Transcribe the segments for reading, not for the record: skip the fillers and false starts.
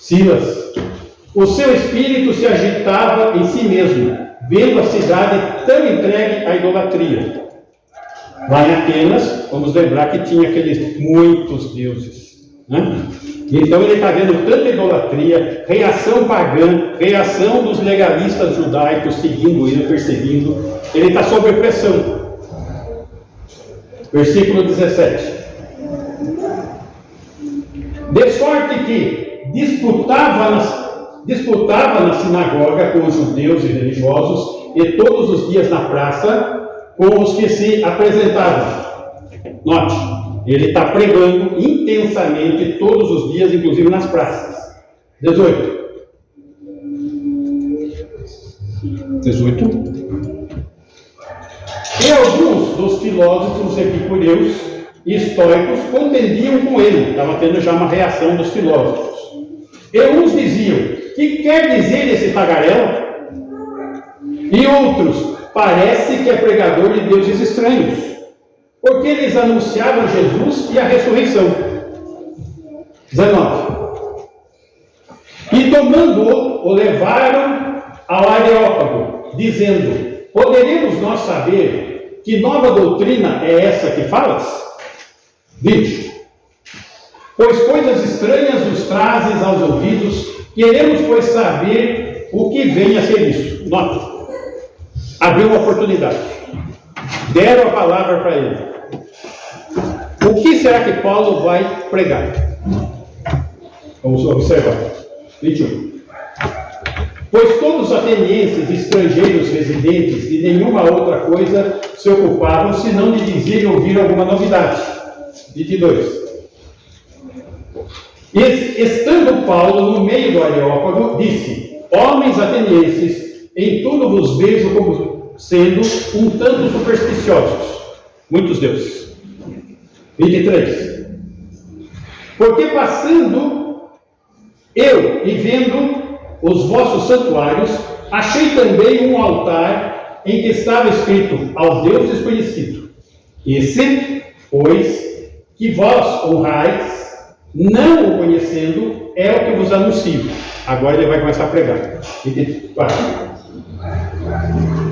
Silas. O seu espírito se agitava em si mesmo, vendo a cidade tão entregue à idolatria. Lá em Atenas, vamos lembrar que tinha aqueles muitos deuses, né? Então ele está vendo tanta idolatria, reação pagã, reação dos legalistas judaicos seguindo ele, perseguindo. Ele está sob pressão. Versículo 17. De sorte que disputava na sinagoga com os judeus e religiosos, e todos os dias na praça com os que se apresentavam. Note, ele está pregando intensamente todos os dias, inclusive nas praças. 18. E alguns dos filósofos epicureus e estoicos contendiam com ele. Estava tendo já uma reação dos filósofos. E uns diziam: que quer dizer esse tagarela? E outros: parece que é pregador de deuses estranhos, porque eles anunciavam Jesus e a ressurreição. 19. E tomando-o, o levaram ao Areópago, dizendo: poderemos nós saber que nova doutrina é essa que falas? 20. Pois coisas estranhas nos trazes aos ouvidos, queremos, pois, saber o que vem a ser isso. Nota. Abriu uma oportunidade. Deram a palavra para ele. O que será que Paulo vai pregar? Vamos observar. 21. Pois todos os atenienses, estrangeiros residentes e nenhuma outra coisa se ocupavam, senão de dizer e ouvir alguma novidade. 22. Estando Paulo no meio do Areópago, disse: homens atenienses, em tudo vos vejo como sendo um tanto supersticiosos. Muitos deuses. 23. Porque passando eu e vendo os vossos santuários, achei também um altar em que estava escrito: ao Deus desconhecido. Esse, pois, que vós honrais, não o conhecendo, é o que vos anuncio. Agora ele vai começar a pregar. 24.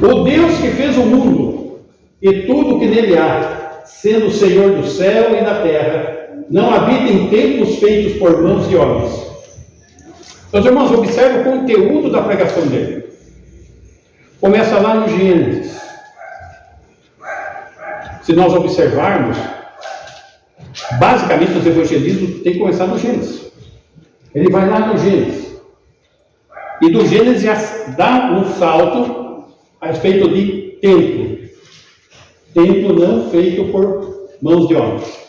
O Deus que fez o mundo e tudo o que nele há, sendo o Senhor do céu e da terra, não habita em templos feitos por mãos de homens. Meus irmãos, observe o conteúdo da pregação dele. Começa lá no Gênesis. Se nós observarmos, basicamente os evangelismos têm que começar no Gênesis. Ele vai lá no Gênesis. E do Gênesis já dá um salto a respeito de templo. Templo não feito por mãos de homens.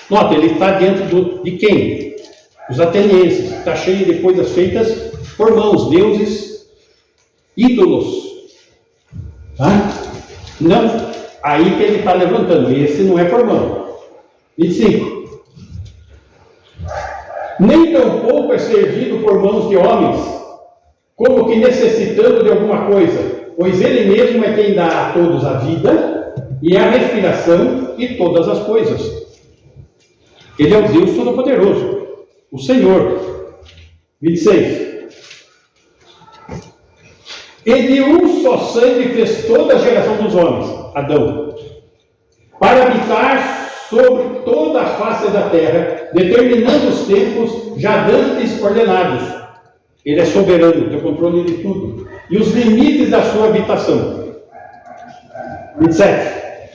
Nota, ele está dentro de quem? Os atenienses. Está cheio de coisas feitas por mãos, deuses, ídolos. Tá? Não, aí que ele está levantando. Esse não é por mão. 25. Nem tampouco é servido por mãos de homens, como que necessitando de alguma coisa, pois ele mesmo é quem dá a todos a vida e a respiração e todas as coisas. Ele é o Deus Todo-Poderoso, o Senhor. 26. E de um só sangue fez toda a geração dos homens, Adão, para habitar sobre toda a face da terra, determinando os tempos já dantes ordenados. Ele é soberano, tem controle de tudo. E os limites da sua habitação. 27.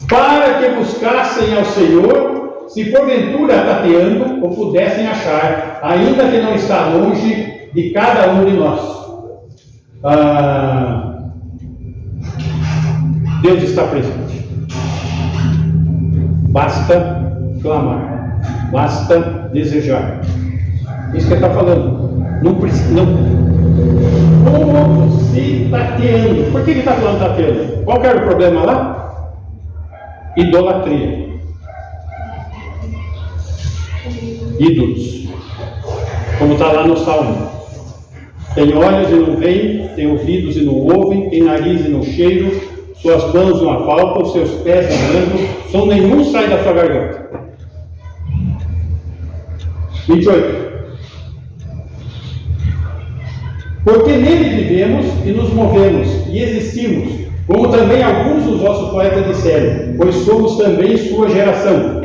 Para que buscassem ao Senhor, se porventura tateando, o pudessem achar, ainda que não está longe de cada um de nós. Deus está presente. Basta clamar, basta desejar. Isso que ele está falando. Não precisa. Como se tateando. Por que ele está falando tateando? Qual que era o problema lá? Idolatria. Ídolos. Como está lá no Salmo. Tem olhos e não veem, tem ouvidos e não ouvem, tem nariz e não cheiram, suas mãos não apalpam, seus pés não andam, som nenhum sai da sua garganta. 28. Porque nele vivemos e nos movemos e existimos, como também alguns dos vossos poetas disseram, pois somos também sua geração.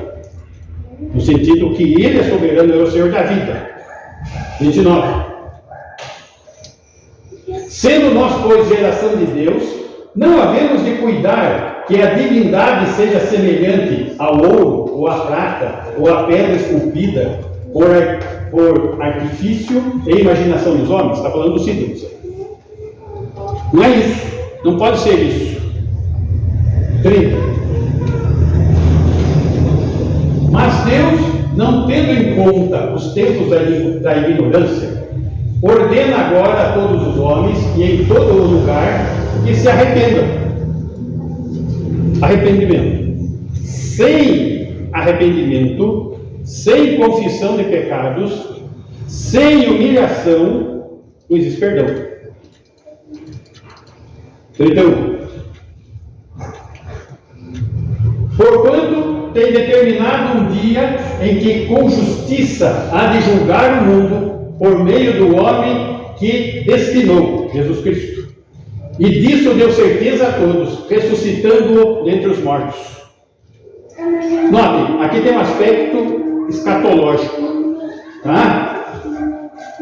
No sentido que ele é soberano, é o Senhor da vida. 29. Sendo nós, pois, geração de Deus, não havemos de cuidar que a divindade seja semelhante ao ouro, ou à prata, ou à pedra esculpida, por artifício e imaginação dos homens. Está falando dos ídolos. Não é isso. Não pode ser isso. 30. Mas Deus, não tendo em conta os tempos da ignorância, ordena agora a todos os homens e em todo o lugar que se arrependam. Arrependimento. Sem arrependimento, sem confissão de pecados, sem humilhação, não existe perdão. 31. Porquanto tem determinado um dia em que com justiça há de julgar o mundo por meio do homem que destinou, Jesus Cristo. E disso deu certeza a todos, ressuscitando-o dentre os mortos. Note, aqui tem um aspecto escatológico. Tá?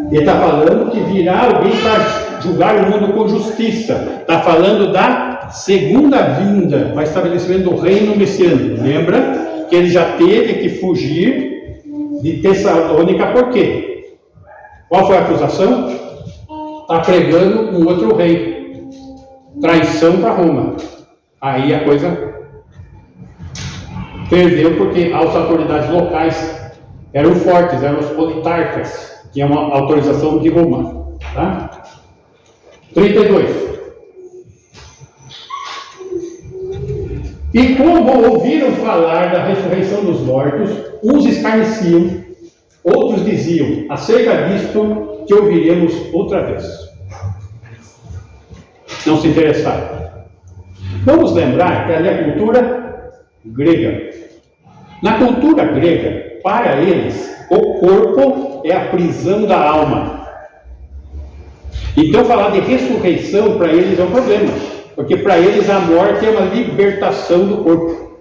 Ele está falando que virá alguém para julgar o mundo com justiça. Está falando da segunda vinda, o estabelecimento do reino messiânico. Lembra que ele já teve que fugir de Tessalônica por quê? Qual foi a acusação? Está pregando um outro rei. Traição para Roma. Aí a coisa perdeu porque as autoridades locais eram fortes, eram os politarcas, que tinham uma autorização de Roma. Tá? 32. E como ouviram falar da ressurreição dos mortos, uns escarneciam, outros diziam, acerca disto que ouviremos outra vez. Não se interessaram. Vamos lembrar que ali é a cultura grega. Na cultura grega, para eles, o corpo é a prisão da alma. Então falar de ressurreição para eles é um problema, porque para eles a morte é uma libertação do corpo.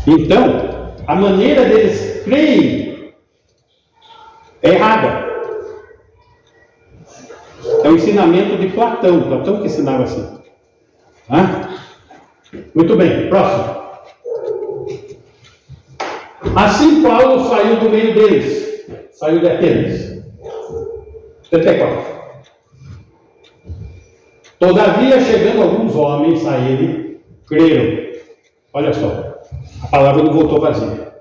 Então, a maneira deles crerem é errada. É o ensinamento de Platão. Platão que ensinava assim. Muito bem, próximo. Assim Paulo saiu do meio deles. Saiu de Atenas. 34. Todavia, chegando alguns homens a ele, creram. Olha só, a palavra não voltou vazia.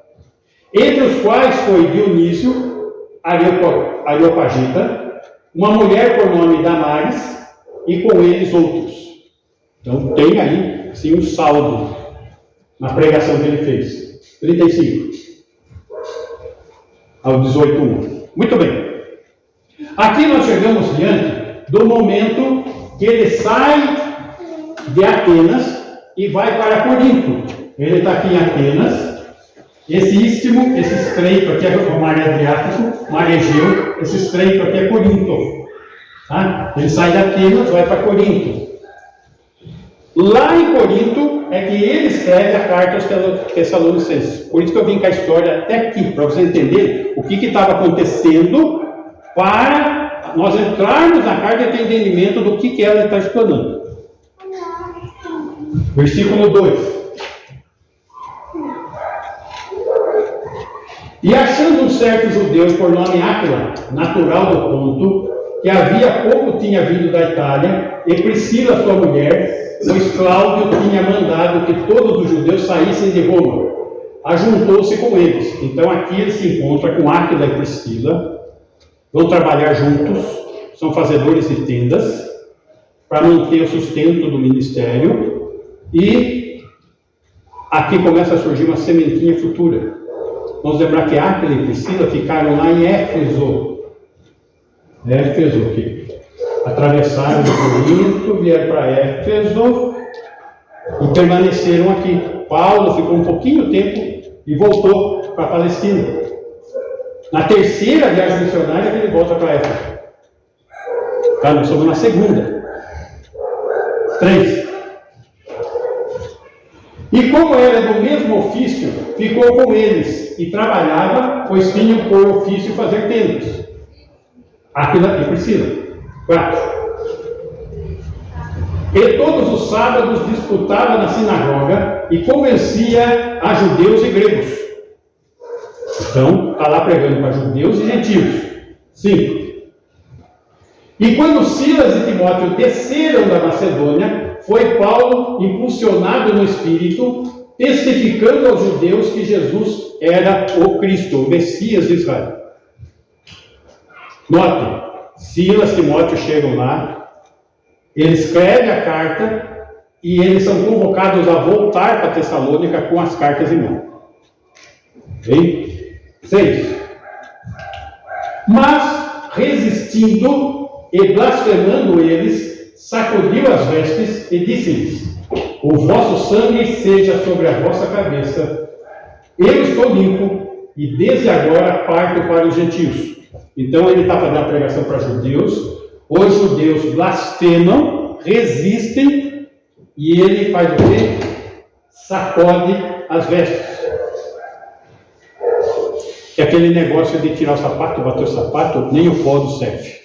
Entre os quais foi Dionísio, Areopagita, uma mulher por nome Damaris, e com eles outros. Então tem aí, sim, um saldo na pregação que ele fez. 35 ao 18:1. Muito bem. Aqui nós chegamos diante do momento que ele sai de Atenas e vai para Corinto. Ele está aqui em Atenas. Esse istmo, esse estreito aqui é o mar Adriático, mar Egeu. Esse estreito aqui é Corinto. Tá? Ele sai de Atenas, vai para Corinto. Lá em Corinto é que ele escreve a carta aos Tessalonicenses. Por isso que eu vim com a história até aqui, para vocês entenderem o que estava acontecendo, para nós entrarmos na carta e ter entendimento do que ela está explanando. Versículo 2. E achando um certo judeu por nome Áquila, natural do Ponto, que havia pouco tinha vindo da Itália, e Priscila, sua mulher, pois Cláudio tinha mandado que todos os judeus saíssem de Roma, ajuntou-se com eles. Então aqui ele se encontra com Áquila e Priscila, vão trabalhar juntos, são fazedores de tendas, para manter o sustento do ministério, e aqui começa a surgir uma sementinha futura. Vamos lembrar que Áquila e Priscila ficaram lá em Éfeso. Que atravessaram o Corinto, vieram para Éfeso e permaneceram aqui. Paulo ficou um pouquinho tempo e voltou para a Palestina. Na terceira viagem missionária que ele volta para Éfeso. Tá, nós somos na segunda. 3. E como era do mesmo ofício, ficou com eles e trabalhava, pois tinham por ofício fazer tendas. Áquila e Priscila. 4. E todos os sábados disputava na sinagoga e convencia a judeus e gregos. Então, está lá pregando para judeus e gentios. 5. E quando Silas e Timóteo desceram da Macedônia, foi Paulo impulsionado no Espírito, testificando aos judeus que Jesus era o Cristo, o Messias de Israel. Note, Silas e Timóteo chegam lá, ele escreve a carta e eles são convocados a voltar para Tessalônica com as cartas em mão. Ok? 6. Mas, resistindo e blasfemando eles, sacudiu as vestes e disse-lhes: o vosso sangue seja sobre a vossa cabeça. Eu estou limpo e desde agora parto para os gentios. Então ele está fazendo a pregação para judeus. Os judeus blasfemam, resistem, e ele faz o quê? Sacode as vestes. Que é aquele negócio de tirar o sapato, bater o sapato, nem o pó do serve.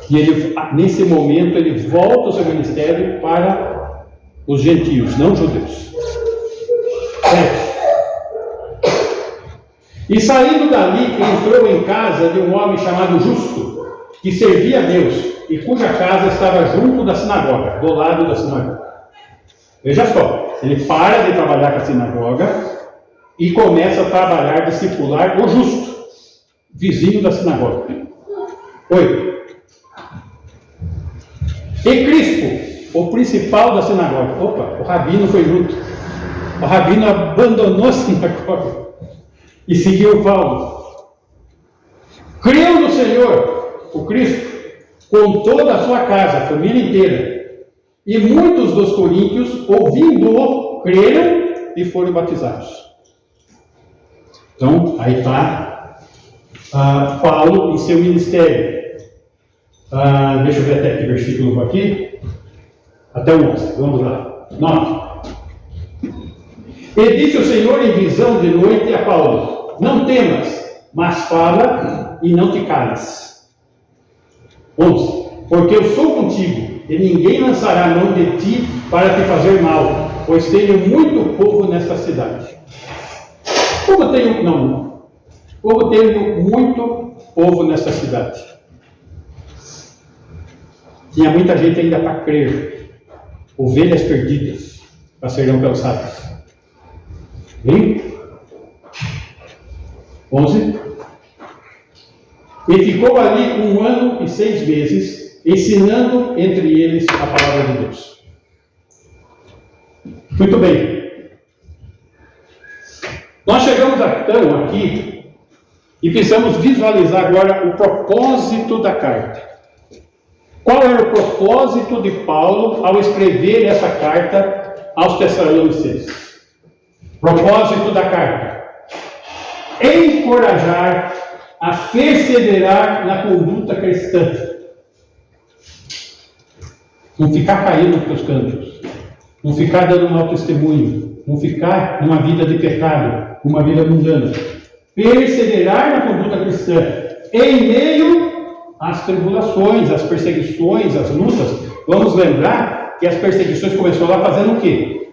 E ele, nesse momento, ele volta o seu ministério para os gentios, não judeus. 7. E saindo dali, entrou em casa de um homem chamado Justo, que servia a Deus, e cuja casa estava junto da sinagoga, do lado da sinagoga. Veja só, ele para de trabalhar com a sinagoga e começa a trabalhar, discipular o Justo, vizinho da sinagoga. 8. E Crispo, o principal da sinagoga. Opa, o rabino foi junto. O rabino abandonou a sinagoga e seguiu Paulo. Creu no Senhor, o Cristo, com toda a sua casa, a família inteira. E muitos dos coríntios, ouvindo-o, creram e foram batizados. Então, aí está Paulo em seu ministério. Deixa eu ver até que versículo aqui. Até o 11, vamos lá. 9. E disse o Senhor em visão de noite a Paulo: não temas, mas fala e não te cales. 11. Porque eu sou contigo, e ninguém lançará a mão de ti para te fazer mal, pois tenho muito povo nesta cidade. Como tenho muito povo nesta cidade. Tinha muita gente ainda para crer. Ovelhas perdidas para serem alcançadas. Bem? 11. E ficou ali 1 ano e 6 meses, ensinando entre eles a palavra de Deus. Muito bem. Nós chegamos então aqui e precisamos visualizar agora o propósito da carta. Qual era o propósito de Paulo ao escrever essa carta aos Tessalonicenses? Propósito da carta: encorajar a perseverar na conduta cristã. Não ficar caindo para os cantos. Não ficar dando mau testemunho. Não ficar numa vida de pecado, uma vida mundana. Perseverar na conduta cristã em meio às tribulações, às perseguições, às lutas. Vamos lembrar que as perseguições começaram lá fazendo o quê?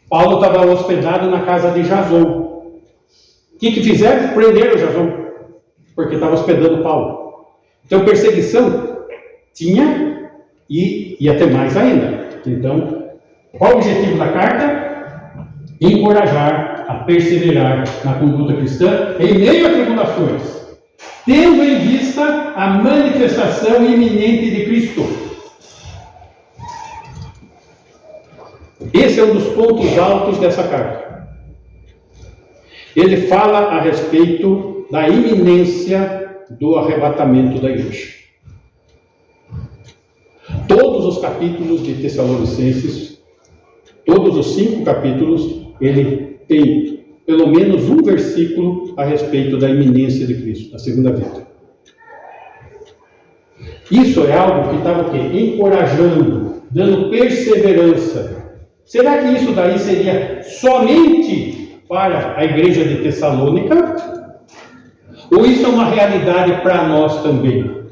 Paulo estava hospedado na casa de Jason. O que fizeram? Prenderam Jason, porque estava hospedando Paulo. Então, perseguição tinha e ia ter mais ainda. Então, qual o objetivo da carta? Encorajar a perseverar na conduta cristã em meio a tribulações, tendo em vista a manifestação iminente de Cristo. Esse é um dos pontos altos dessa carta. Ele fala a respeito da iminência do arrebatamento da igreja. Todos os capítulos de Tessalonicenses, todos os 5 capítulos, ele tem pelo menos um versículo a respeito da iminência de Cristo, da segunda vinda. Isso é algo que estava o quê? Encorajando, dando perseverança. Será que isso daí seria somente para a igreja de Tessalônica? Ou isso é uma realidade para nós também?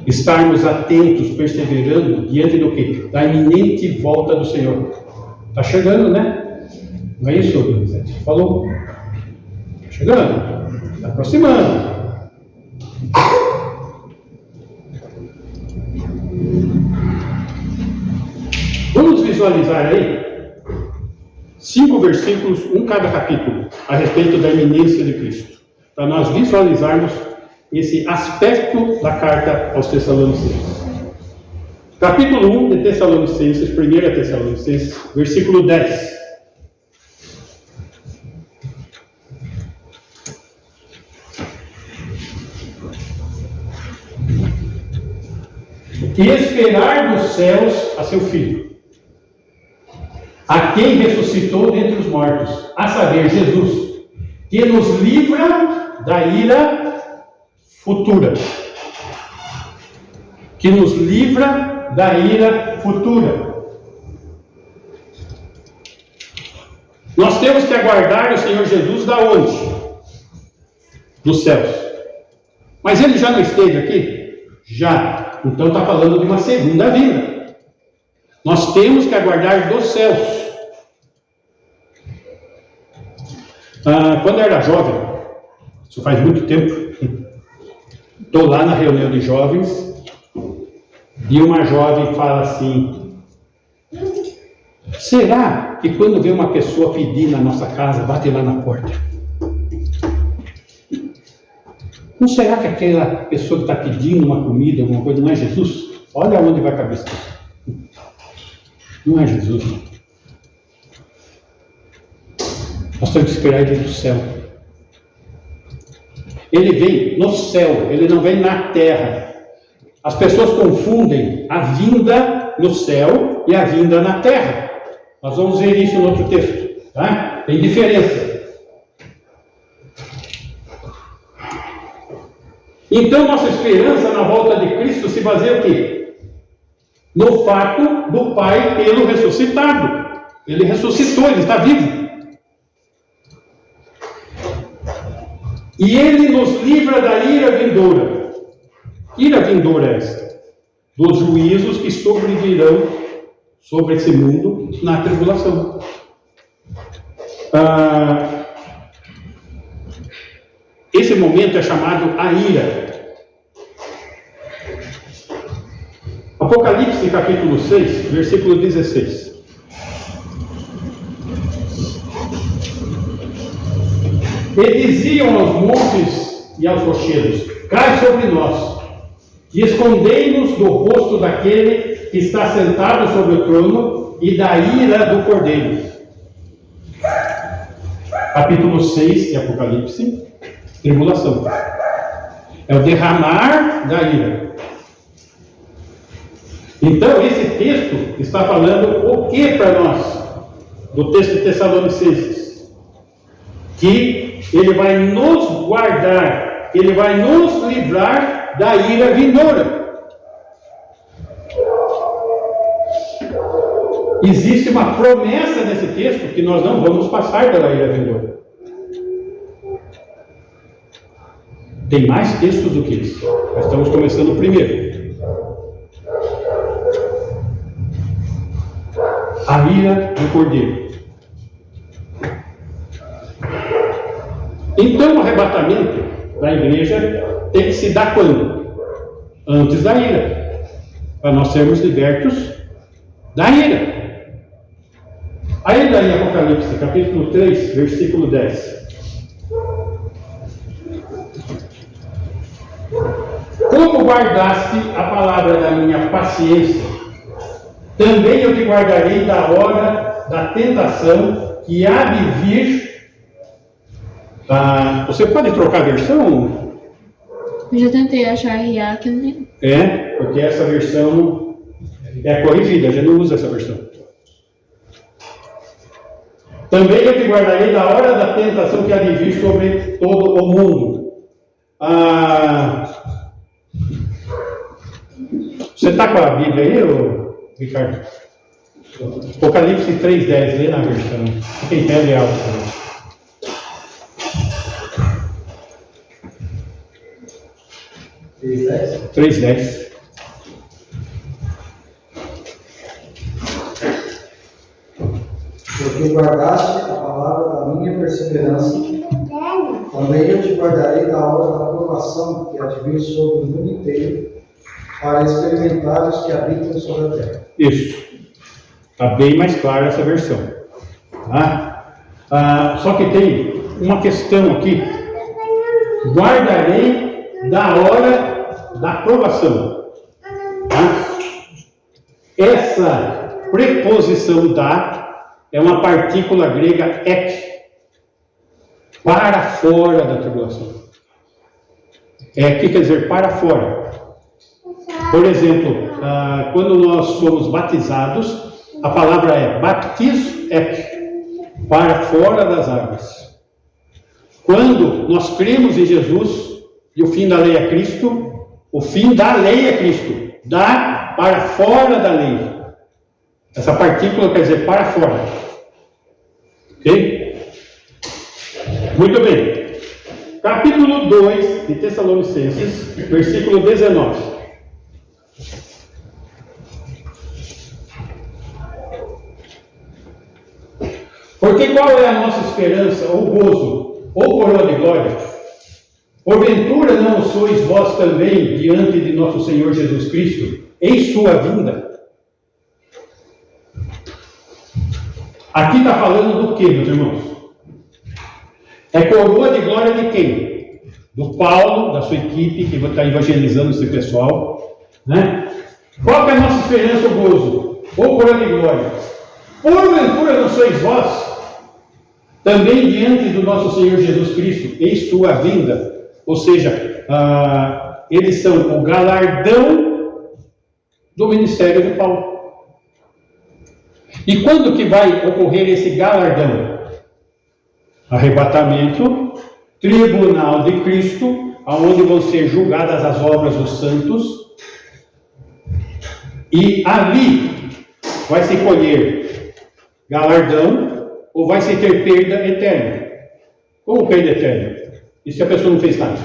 Estarmos atentos, perseverando, diante do quê? Da iminente volta do Senhor. Está chegando, né? Não é isso, Elisete? Falou? Está chegando. Está aproximando. Vamos visualizar aí 5 versículos, um cada capítulo, a respeito da iminência de Cristo, para nós visualizarmos esse aspecto da carta aos Tessalonicenses. Capítulo 1 de Tessalonicenses, 1 Tessalonicenses, versículo 10. E esperar dos céus a seu Filho, a quem ressuscitou dentre os mortos, a saber, Jesus, que nos livra da ira futura. Que nos livra da ira futura. Nós temos que aguardar o Senhor Jesus da onde? Dos céus. Mas ele já não esteve aqui? Já. Então está falando de uma segunda vinda. Nós temos que aguardar dos céus. Quando eu era jovem, isso faz muito tempo, estou lá na reunião de jovens e uma jovem fala assim: será que quando vê uma pessoa pedir na nossa casa, bate lá na porta? Não será que aquela pessoa que está pedindo uma comida, alguma coisa, não é Jesus? Olha onde vai a cabeça. Não é Jesus. Nós temos que esperar ele do céu. Ele vem no céu, ele não vem na terra. As pessoas confundem a vinda no céu e a vinda na terra. Nós vamos ver isso no outro texto. Tá? Tem diferença. Então, nossa esperança na volta de Cristo se baseia o quê? No fato do Pai tê-lo ressuscitado. Ele ressuscitou, ele está vivo. E ele nos livra da ira vindoura. Ira vindoura é esta? Dos juízos que sobrevirão sobre esse mundo na tribulação. Esse momento é chamado a ira. Apocalipse capítulo 6, versículo 16. E diziam aos montes e aos rochedos: cai sobre nós, e escondei-nos do rosto daquele que está sentado sobre o trono e da ira do Cordeiro. Capítulo 6 de Apocalipse, tribulação. É o derramar da ira. Então, esse texto está falando o que para nós? Do texto de Tessalonicenses. Que ele vai nos guardar, ele vai nos livrar da ira vindoura. Existe uma promessa nesse texto que nós não vamos passar pela ira vindoura. Tem mais textos do que isso. Nós estamos começando o primeiro. A ira do Cordeiro. Então, o arrebatamento da igreja tem que se dar quando? Antes da ira. Para nós sermos libertos da ira. Aí daí, Apocalipse, capítulo 3, versículo 10. Como guardaste a palavra da minha paciência, também eu te guardarei da hora da tentação que há de vir. Você pode trocar a versão? Eu já tentei achar RA que não tem. É, porque essa versão é corrigida, a gente não usa essa versão. Também eu te guardarei da hora da tentação que há de vir sobre todo o mundo. Você está com a Bíblia aí, Ricardo? Apocalipse 3:10, lê na versão. Quem pede é alto. 3:10. Porque guardaste a palavra da minha perseverança, também eu te guardarei da hora da provação que há de vir sobre o mundo inteiro, para experimentar os que habitam sobre a terra. Isso. Está bem mais clara essa versão. Tá? Só que tem uma questão aqui. Guardarei da hora da provação. Tá? Essa preposição da é uma partícula grega ek, para fora da tribulação. Ek quer dizer para fora. Por exemplo, quando nós somos batizados, a palavra é baptizo ek, para fora das águas. Quando nós cremos em Jesus, e o fim da lei é Cristo, o fim da lei é Cristo, da para fora da lei. Essa partícula quer dizer para fora. Ok? Muito bem. Capítulo 2 de Tessalonicenses, versículo 19. Porque qual é a nossa esperança, ou gozo, ou coroa de glória? Porventura não o sois vós também diante de nosso Senhor Jesus Cristo, em sua vinda? Aqui está falando do que, meus irmãos? É coroa de glória de quem? Do Paulo, da sua equipe, que está evangelizando esse pessoal. Né? Qual que é a nossa esperança, o gozo? Ou coroa de glória? Porventura não sois vós também diante do nosso Senhor Jesus Cristo, em sua vinda? Ou seja, eles são o galardão do ministério de Paulo. E quando que vai ocorrer esse galardão? Arrebatamento, tribunal de Cristo, aonde vão ser julgadas as obras dos santos, e ali vai se colher galardão ou vai se ter perda eterna. Como perda eterna? E se a pessoa não fez nada?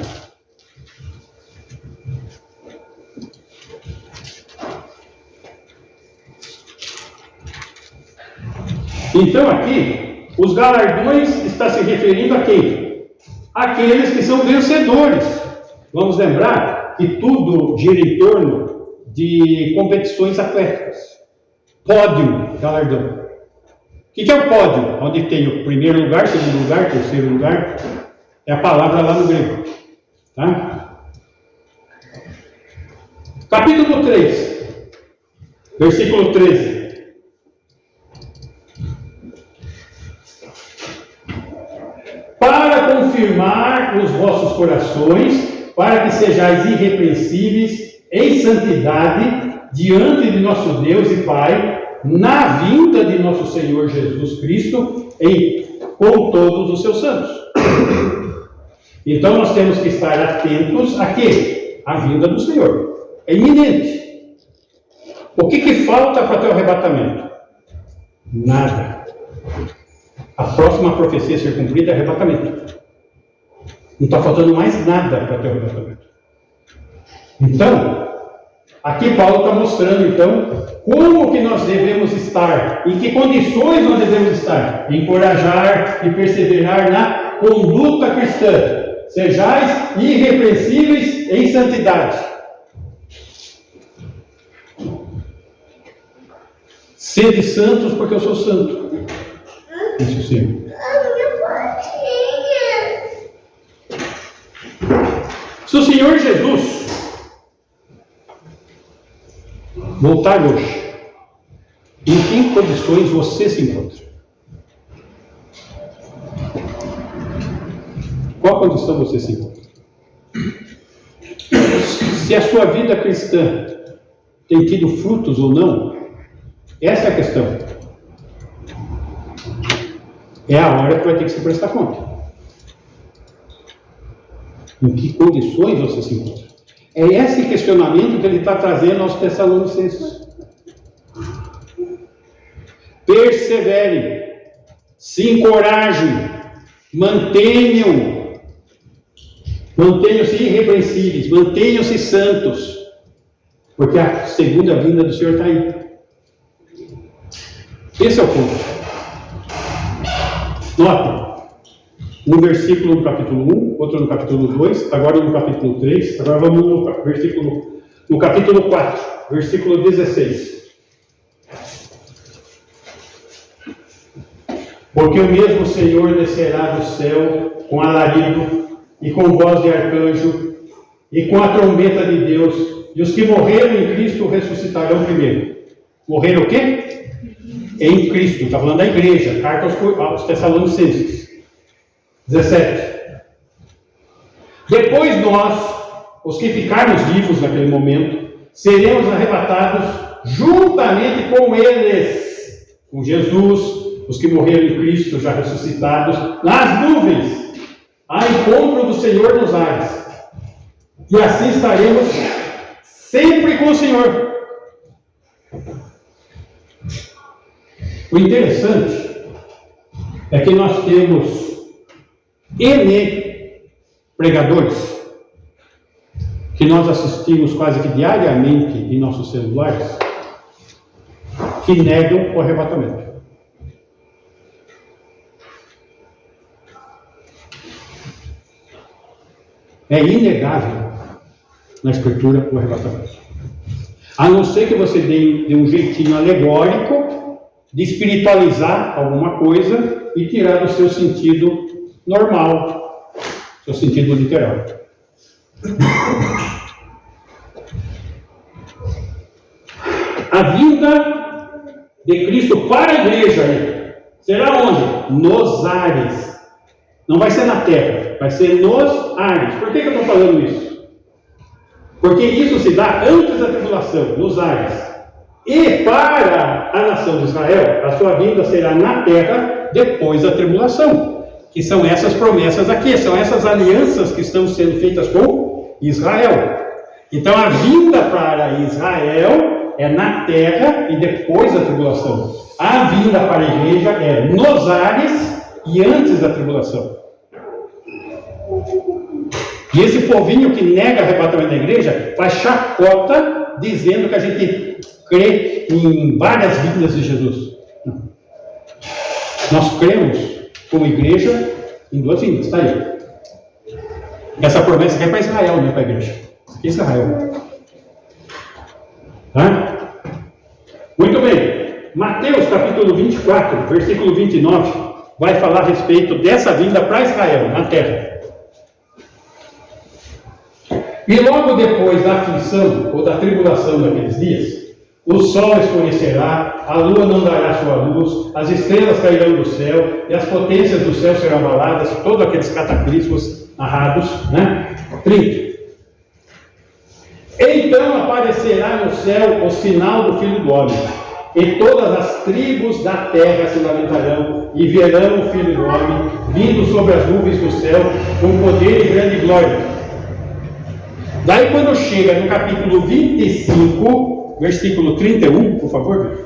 Então aqui, os galardões está se referindo a quem? Aqueles que são vencedores. Vamos lembrar que tudo gira em torno de competições atléticas. Pódio, galardão. O que é o pódio? Onde tem o primeiro lugar, segundo lugar, terceiro lugar. É a palavra lá no grego. Tá? Capítulo 3, versículo 13. Para confirmar os vossos corações, para que sejais irrepreensíveis em santidade diante de nosso Deus e Pai, na vinda de nosso Senhor Jesus Cristo, com todos os seus santos. Então nós temos que estar atentos a quê? A vinda do Senhor. É iminente. O que falta para ter o arrebatamento? Nada. A próxima profecia a ser cumprida é arrebatamento. Não está faltando mais nada para ter o arrebatamento. Então, aqui Paulo está mostrando, então, como que nós devemos estar, em que condições nós devemos estar, encorajar e perseverar na conduta cristã. Sejais irrepreensíveis em santidade. Sede santos, porque eu sou santo. Isso sim. Se o Senhor Jesus voltar hoje, em que condições você se encontra? Qual condição você se encontra? Se a sua vida cristã tem tido frutos ou não, essa é a questão. é a hora que vai ter que se prestar conta. Em que condições você se encontra? É esse questionamento que ele está trazendo aos Tessalonicenses. Perseverem, se encorajem, mantenham-se irrepreensíveis, mantenham-se santos, porque a segunda vinda do Senhor está aí. Esse é o ponto. Notem, um versículo no capítulo 1, outro no capítulo 2, agora no capítulo 3, agora vamos no capítulo 4, versículo 16. Porque o mesmo Senhor descerá do céu com alarido e com voz de arcanjo e com a trombeta de Deus, e os que morreram em Cristo ressuscitarão primeiro. Morreram o quê? Em Cristo, está falando da igreja, carta aos Tessalonicenses. 17. Depois nós, os que ficarmos vivos naquele momento, seremos arrebatados juntamente com eles, com Jesus, os que morreram em Cristo, já ressuscitados, nas nuvens, a encontro do Senhor nos ares. E assim estaremos sempre com o Senhor. O interessante é que nós temos N pregadores que nós assistimos quase que diariamente em nossos celulares que negam o arrebatamento. É inegável na Escritura o arrebatamento. A não ser que você dê um jeitinho alegórico de espiritualizar alguma coisa e tirar do seu sentido normal, seu sentido literal. A vinda de Cristo para a igreja será onde? Nos ares. Não vai ser na terra, vai ser nos ares. Por que eu estou falando isso? Porque isso se dá antes da tribulação, nos ares. E para a nação de Israel, a sua vinda será na terra depois da tribulação. Que são essas promessas aqui, são essas alianças que estão sendo feitas com Israel. Então a vinda para Israel é na terra e depois da tribulação. A vinda para a igreja é nos ares e antes da tribulação. E esse povinho que nega o arrebatamento da igreja faz chacota dizendo que a gente crê em várias vindas de Jesus. Não. Nós cremos como igreja em duas vindas, está aí. Essa promessa aqui é para Israel, não é para a igreja. Isso aqui é Israel. Tá? Muito bem. Mateus capítulo 24, versículo 29, vai falar a respeito dessa vinda para Israel, na terra. E logo depois da aflição ou da tribulação daqueles dias, o sol escurecerá, a lua não dará sua luz, as estrelas cairão do céu, e as potências do céu serão abaladas, todos aqueles cataclismos narrados, né? 30. Então aparecerá no céu o sinal do Filho do Homem, e todas as tribos da terra se lamentarão, e verão o Filho do Homem, vindo sobre as nuvens do céu, com poder e grande glória. Daí quando chega no capítulo 25, versículo 31, por favor.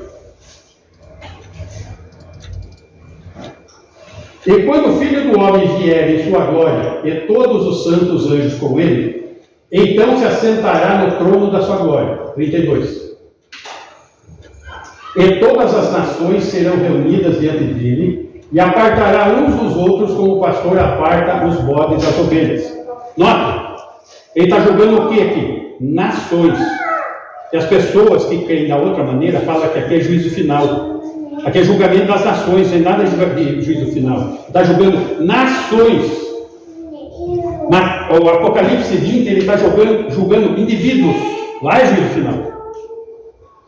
E quando o Filho do Homem vier em sua glória, e todos os santos anjos com ele, então se assentará no trono da sua glória. 32. E todas as nações serão reunidas diante dele, e apartará uns dos outros como o pastor aparta os bodes das ovelhas. Nota, ele está julgando o que aqui? Nações. E as pessoas que creem da outra maneira falam que aqui é juízo final. Aqui é julgamento das nações, não é nada de juízo final. Está julgando nações. O Apocalipse 20, ele está julgando indivíduos. Lá é juízo final.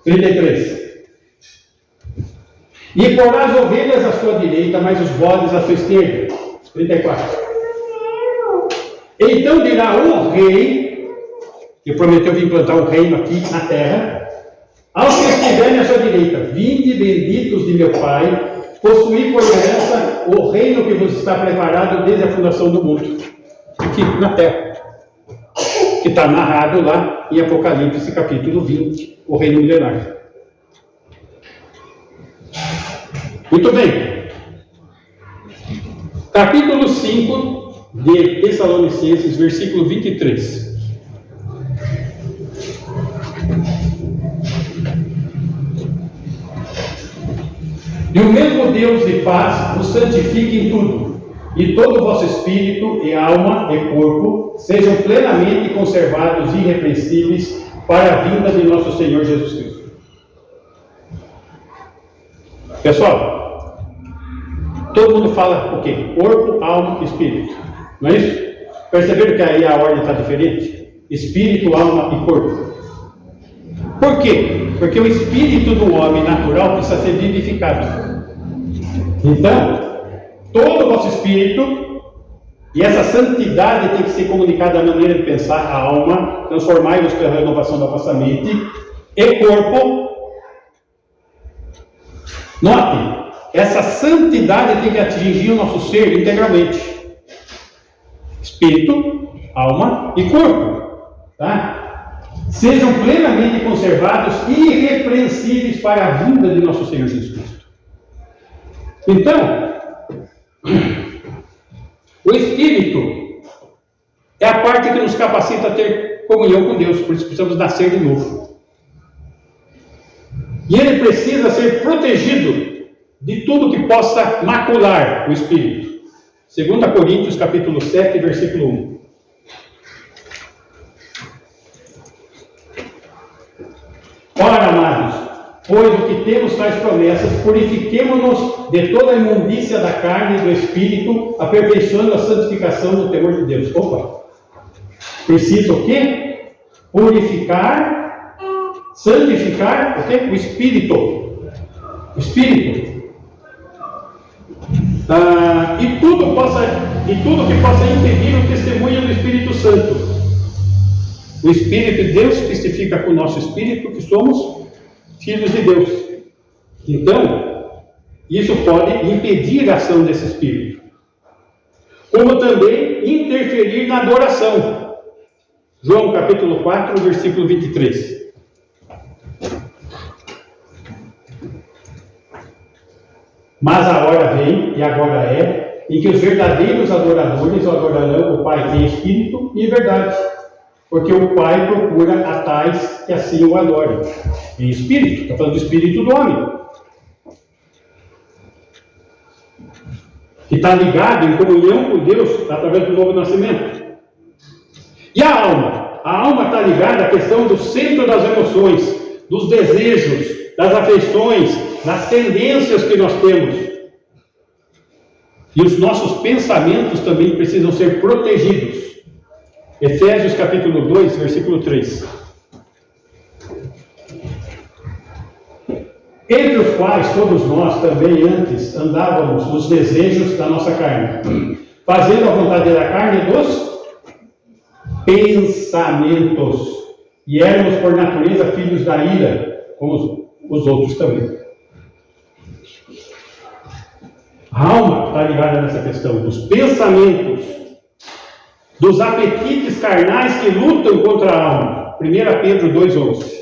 33. E porá as ovelhas à sua direita, mas os bodes à sua esquerda. 34. Então dirá o rei, que prometeu vir implantar um reino aqui na terra, aos que estiverem à sua direita: vinde benditos de meu Pai, possuir por herança o reino que vos está preparado desde a fundação do mundo, aqui na terra, que está narrado lá em Apocalipse capítulo 20, o reino milenar. Muito bem. Capítulo 5 de Tessalonicenses, versículo 23. E o mesmo Deus de paz vos santifique em tudo, e todo o vosso espírito, e alma, e corpo, sejam plenamente conservados e irrepreensíveis para a vinda de nosso Senhor Jesus Cristo. Pessoal, todo mundo fala o quê? Corpo, alma e espírito. Não é isso? Perceberam que aí a ordem está diferente? Espírito, alma e corpo. Por quê? Porque o espírito do homem natural precisa ser vivificado. Então, todo o vosso espírito, e essa santidade tem que ser comunicada da maneira de pensar, a alma, transformai-vos pela renovação da vossa mente, e corpo. Note, essa santidade tem que atingir o nosso ser integralmente. Espírito, alma e corpo. Tá? Sejam plenamente conservados e irrepreensíveis para a vinda de nosso Senhor Jesus Cristo. Então, o Espírito é a parte que nos capacita a ter comunhão com Deus, por isso precisamos nascer de novo. E ele precisa ser protegido de tudo que possa macular o Espírito. 2 Coríntios capítulo 7, versículo 1. Ora, amados, pois o que temos tais promessas, purifiquemo-nos de toda a imundícia da carne e do Espírito, aperfeiçoando a santificação no temor de Deus. Opa! Precisa o quê? Purificar, santificar o quê? O Espírito. O Espírito. E tudo que possa impedir o testemunho do Espírito Santo. O Espírito de Deus testifica com o nosso Espírito que somos filhos de Deus. Então, isso pode impedir a ação desse Espírito. Como também interferir na adoração. João capítulo 4, versículo 23. Mas a hora vem, e agora é, em que os verdadeiros adoradores adorarão o Pai em espírito e em verdade. Porque o Pai procura a tais que assim o adorem. Em espírito, está falando do espírito do homem. Que está ligado em comunhão com Deus através do novo nascimento. E a alma? A alma está ligada à questão do centro das emoções, dos desejos, das afeições, das tendências que nós temos. E os nossos pensamentos também precisam ser protegidos. Efésios capítulo 2, versículo 3. Entre os quais todos nós também antes andávamos nos desejos da nossa carne, fazendo a vontade da carne e dos pensamentos, e éramos por natureza filhos da ira, como os outros também. A alma está ligada nessa questão dos pensamentos, dos apetites carnais que lutam contra a alma. 1 Pedro 2,11.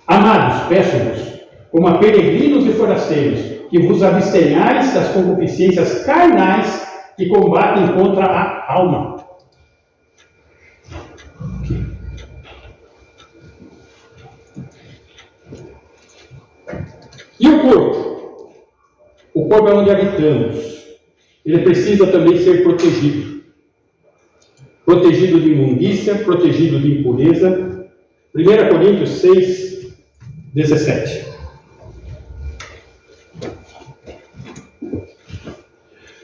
Amados, peço-vos, como a peregrinos e forasteiros, que vos abstenhais das concupiscências carnais que combatem contra a alma. E o corpo? O corpo é onde habitamos. Ele precisa também ser protegido. Protegido de imundícia, protegido de impureza. 1 Coríntios 6, 17.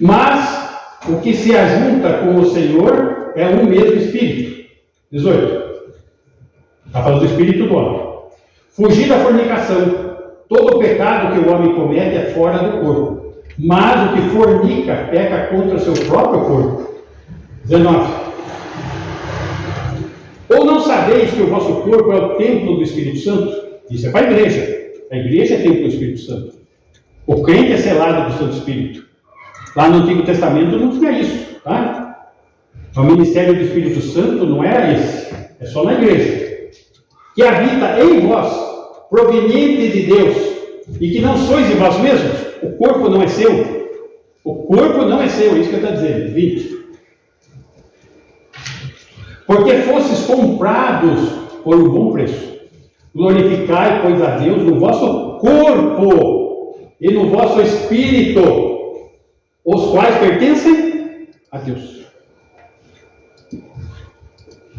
Mas o que se ajunta com o Senhor é um mesmo Espírito. 18. Está falando do Espírito do homem. Fugir da fornicação. Todo pecado que o homem comete é fora do corpo. Mas o que fornica peca contra o seu próprio corpo. 19. Ou não sabeis que o vosso corpo é o templo do Espírito Santo? Isso é para a igreja. A igreja é templo do Espírito Santo. O crente é selado do Santo Espírito. Lá no Antigo Testamento não tinha isso, tá? O ministério do Espírito Santo não era esse. É só na igreja. Que habita em vós, proveniente de Deus, e que não sois de vós mesmos. O corpo não é seu. O corpo não é seu, é isso que ele está dizendo. 20. Porque fostes comprados por um bom preço. Glorificai, pois, a Deus no vosso corpo e no vosso espírito, os quais pertencem a Deus.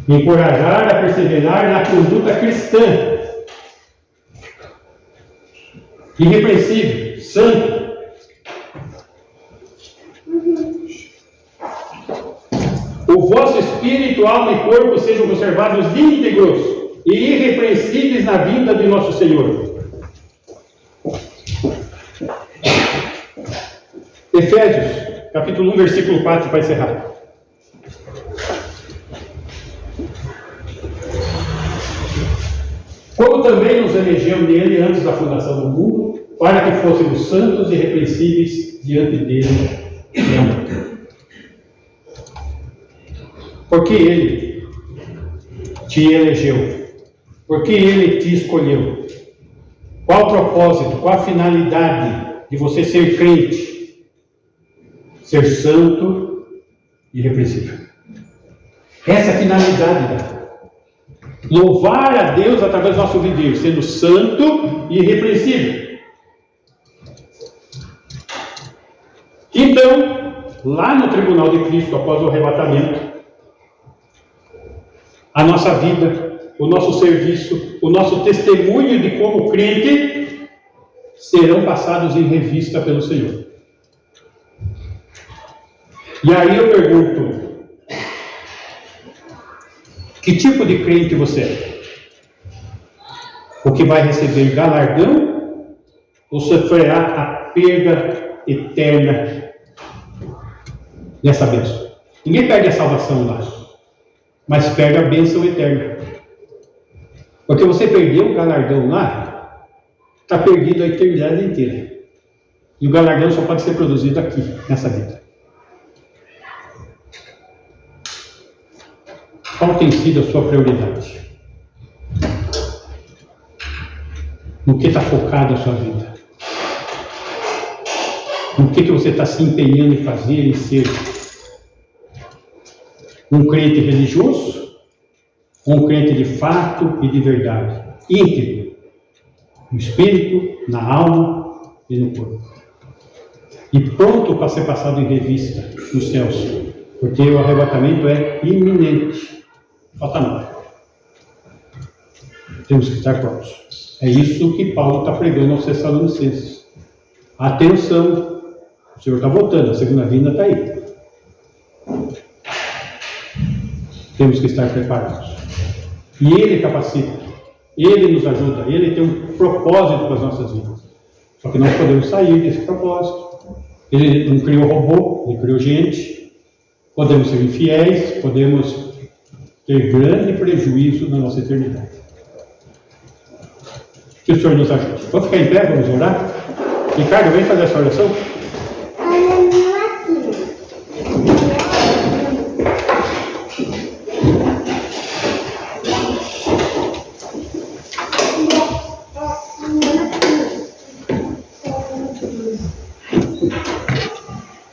Encorajar a perseverar na conduta cristã, irrepreensível, santo. O vosso espírito, alma e corpo sejam conservados íntegros e irrepreensíveis na vinda de nosso Senhor. Efésios, capítulo 1, versículo 4, para encerrar. Como também nos elegeu nele antes da fundação do mundo, para que fôssemos santos e irrepreensíveis diante dele em amor. Porque ele te elegeu. Porque ele te escolheu. Qual o propósito, qual a finalidade de você ser crente? Ser santo e irrepreensível. Essa é a finalidade. Louvar a Deus através do nosso viver, sendo santo e irrepreensível. Então, lá no tribunal de Cristo, após o arrebatamento, a nossa vida, o nosso serviço, o nosso testemunho de como crente serão passados em revista pelo Senhor. E aí eu pergunto, que tipo de crente você é? O que vai receber galardão ou sofrerá a perda eterna dessa bênção? Ninguém perde a salvação lá, mas perde a bênção eterna. Porque você perdeu o galardão lá, está perdido a eternidade inteira. E o galardão só pode ser produzido aqui, nessa vida. Qual tem sido a sua prioridade? No que está focado a sua vida? No que você está se empenhando em fazer, em ser? Um crente religioso? Um crente de fato e de verdade? Íntegro. No espírito, na alma e no corpo. E pronto para ser passado em revista nos céus. Porque o arrebatamento é iminente. Falta nada. Temos que estar prontos. É isso que Paulo está pregando aos Tessalonicenses. Atenção, o Senhor está voltando, a segunda vinda está aí. Temos que estar preparados. E Ele capacita, Ele nos ajuda, Ele tem um propósito para as nossas vidas. Só que nós podemos sair desse propósito. Ele não criou robô, Ele criou gente. Podemos ser infiéis, podemos ter grande prejuízo na nossa eternidade. Que o Senhor nos ajude. Vamos ficar em pé, vamos orar? Ricardo, vem fazer essa oração.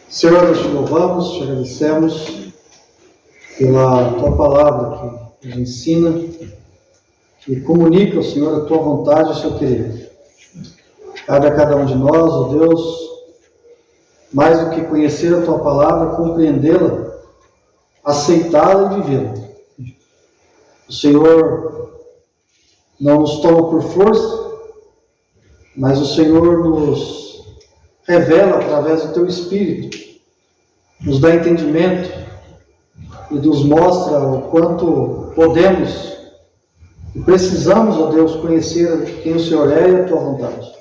Senhor, nós te louvamos, te agradecemos pela tua palavra que nos ensina, que comunica ao Senhor a tua vontade e o seu querer. Cabe a cada um de nós, ó Deus, mais do que conhecer a tua palavra, compreendê-la, aceitá-la e vivê-la. O Senhor não nos toma por força, mas o Senhor nos revela através do teu Espírito, nos dá entendimento e nos mostra o quanto podemos e precisamos, ó Deus, conhecer quem o Senhor é e a tua vontade.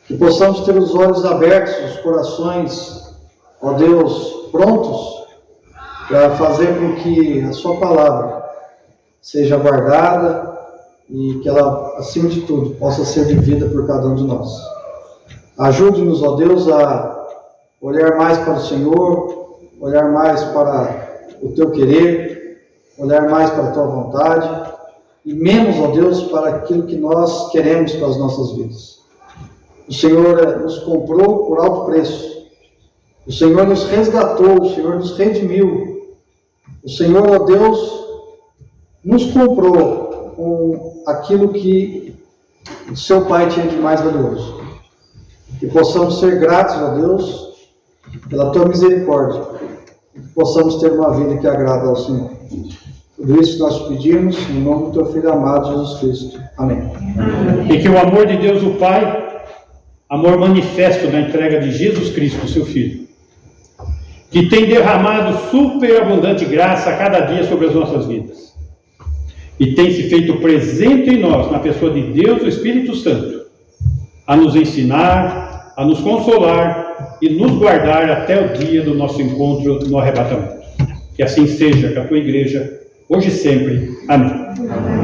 Que possamos ter os olhos abertos, os corações, ó Deus, prontos para fazer com que a sua palavra seja guardada e que ela, acima de tudo, possa ser vivida por cada um de nós. Ajude-nos, ó Deus, a olhar mais para o Senhor, olhar mais para o Teu querer, olhar mais para a Tua vontade e menos, ó Deus, para aquilo que nós queremos para as nossas vidas. O Senhor nos comprou por alto preço. O Senhor nos resgatou, o Senhor nos redimiu. O Senhor, ó Deus, nos comprou com aquilo que o seu Pai tinha de mais valioso. Que possamos ser gratos a Deus pela Tua misericórdia. E que possamos ter uma vida que agrada ao Senhor. Tudo isso nós pedimos em nome do Teu Filho amado, Jesus Cristo. Amém. E que o amor de Deus, o Pai, amor manifesto na entrega de Jesus Cristo, seu Filho, que tem derramado superabundante graça a cada dia sobre as nossas vidas, e tem se feito presente em nós, na pessoa de Deus, o Espírito Santo, a nos ensinar, a nos consolar e nos guardar até o dia do nosso encontro no arrebatamento. Que assim seja com a Tua igreja, hoje e sempre. Amém.